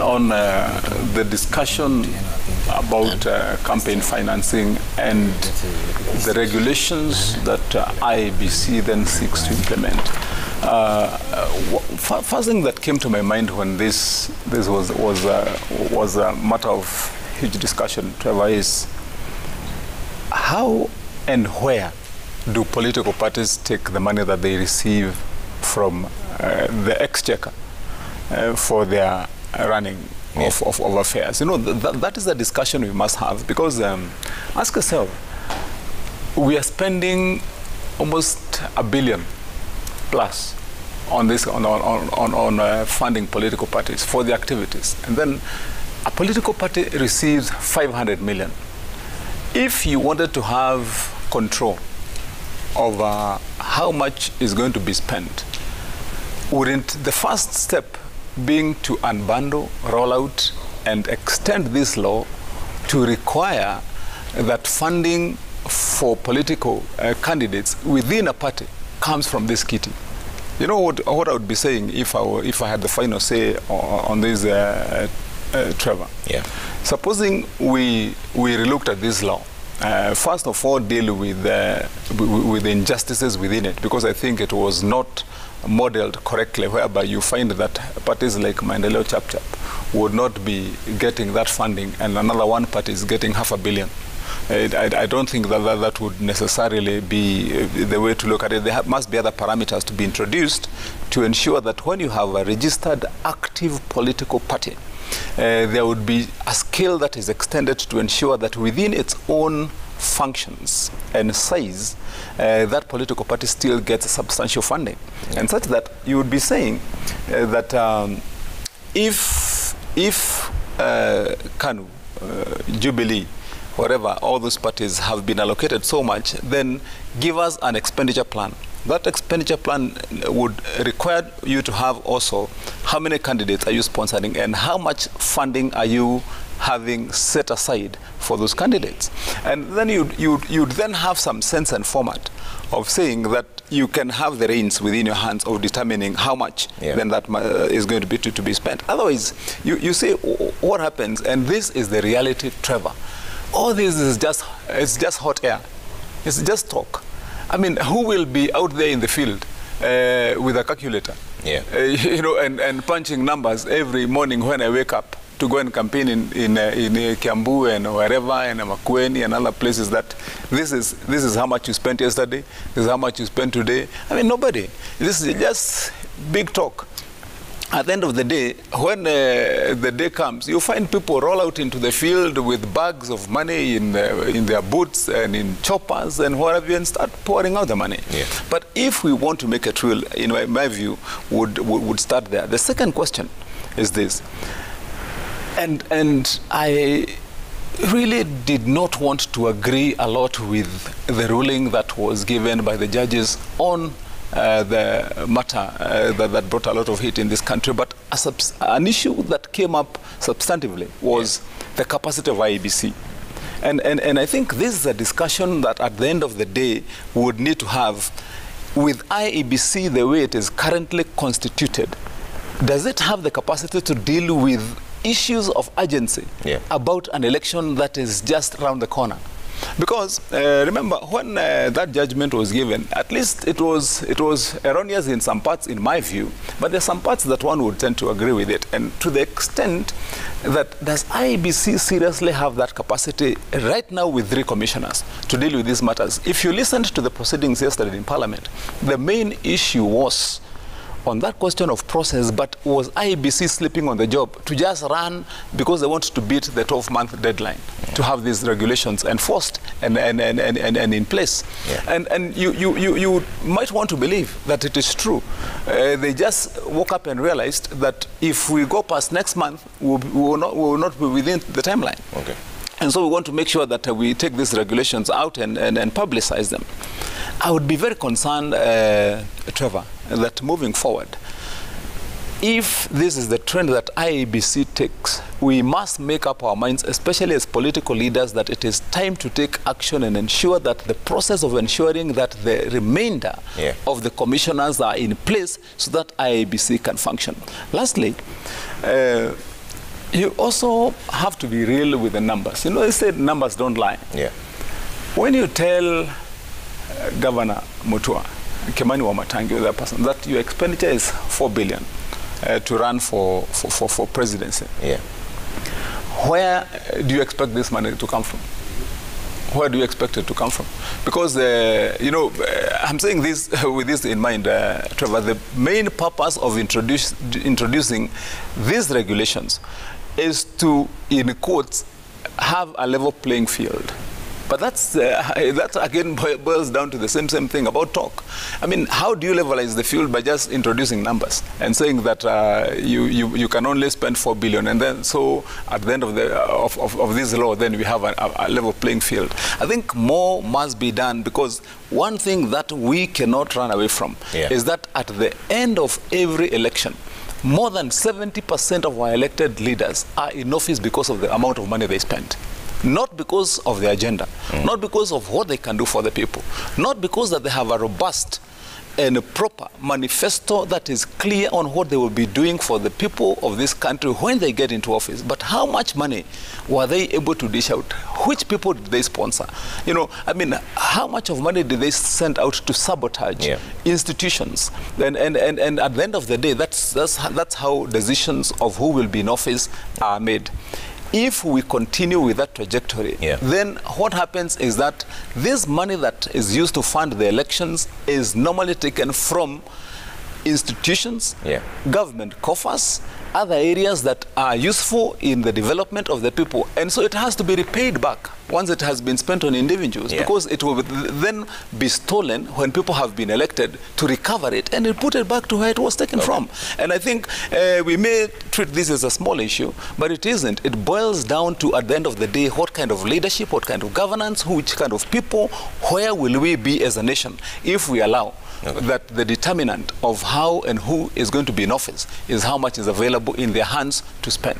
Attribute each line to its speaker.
Speaker 1: on the discussion about campaign financing and the regulations that IEBC then seeks to implement. First thing that came to my mind when this was a matter of huge discussion, Trevor, is how and where do political parties take the money that they receive from the exchequer for their running of affairs? You know, that is a discussion we must have, because ask yourself, we are spending almost $1 billion plus on this on funding political parties for the activities, and then a political party receives 500 million. If you wanted to have control over how much is going to be spent, wouldn't the first step being to unbundle, roll out, and extend this law to require that funding for political candidates within a party comes from this kitty? You know what I would be saying if I had the final say on this, Trevor?
Speaker 2: Yeah.
Speaker 1: Supposing we relooked at this law, first of all, deal with the injustices within it, because I think it was not modeled correctly, whereby you find that parties like Maendeleo Chap Chap would not be getting that funding, and another one party is getting $500 million. I don't think that would necessarily be the way to look at it. There must be other parameters to be introduced to ensure that when you have a registered active political party, there would be a scale that is extended to ensure that within its own functions and size, that political party still gets substantial funding. Yeah. And such that you would be saying that if KANU, Jubilee, whatever, all those parties have been allocated so much, then give us an expenditure plan. That expenditure plan would require you to have also how many candidates are you sponsoring and how much funding are you having set aside for those candidates. And then you'd then have some sense and format of saying that you can have the reins within your hands of determining how much then that is going to be spent. Otherwise, you see what happens, and this is the reality, Trevor. All this is just hot air. It's just talk. I mean, who will be out there in the field with a calculator?
Speaker 2: Yeah.
Speaker 1: You know, and punching numbers every morning when I wake up to go and campaign in Kiambu and wherever, and Makueni and other places, that this is how much you spent yesterday, this is how much you spent today. I mean, nobody. This is just big talk. At the end of the day, when the day comes, you find people roll out into the field with bags of money in their boots and in choppers and whatever, and start pouring out the money. Yeah. But if we want to make it real, in my view, would start there. The second question is this, and I really did not want to agree a lot with the ruling that was given by the judges on the matter that brought a lot of heat in this country, but an issue that came up substantively was the capacity of IEBC. And I think this is a discussion that at the end of the day we would need to have with IEBC the way it is currently constituted. Does it have the capacity to deal with issues of urgency about an election that is just around the corner? Because remember, when that judgment was given, at least it was erroneous in some parts, in my view, but there's some parts that one would tend to agree with it. And to the extent that, does IEBC seriously have that capacity right now with 3 commissioners to deal with these matters? If you listened to the proceedings yesterday in Parliament, the main issue was on that question of process, but was IEBC sleeping on the job to just run because they want to beat the 12-month deadline to have these regulations enforced and in place? And you might want to believe that it is true. They just woke up and realized that if we go past next month, we will not be within the timeline. Okay. And so we want to make sure that we take these regulations out and publicize them. I would be very concerned, Trevor, that moving forward, if this is the trend that IEBC takes, we must make up our minds, especially as political leaders, that it is time to take action and ensure that the process of ensuring that the remainder of the commissioners are in place so that IEBC can function. Lastly, you also have to be real with the numbers. You know, they said numbers don't lie.
Speaker 2: Yeah.
Speaker 1: When you tell Governor Mutua, Kimani Wamatangi, that person, that your expenditure is 4 billion to run for presidency.
Speaker 2: Yeah.
Speaker 1: Where do you expect this money to come from? Where do you expect it to come from? Because, you know, I'm saying this with this in mind, Trevor, the main purpose of introducing these regulations is to, in quotes, have a level playing field. But that again boils down to the same thing about talk. I mean, how do you levelize the field? By just introducing numbers and saying that you can only spend 4 billion, and then so at the end of this law, then we have a level playing field. I think more must be done, because one thing that we cannot run away from is that at the end of every election, more than 70% of our elected leaders are in office because of the amount of money they spend. Not because of the agenda, not because of what they can do for the people, not because that they have a robust and a proper manifesto that is clear on what they will be doing for the people of this country when they get into office, but how much money were they able to dish out? Which people did they sponsor? You know, I mean, how much of money did they send out to sabotage institutions? And at the end of the day, that's how decisions of who will be in office are made. If we continue with that trajectory, then what happens is that this money that is used to fund the elections is normally taken from institutions, government coffers, other areas that are useful in the development of the people. And so it has to be repaid back once it has been spent on individuals, because it will then be stolen when people have been elected to recover it and put it back to where it was taken from. And I think we may treat this as a small issue, but it isn't. It boils down to, at the end of the day, what kind of leadership, what kind of governance, which kind of people, where will we be as a nation if we allow that the determinant of how and who is going to be in office is how much is available in their hands to spend.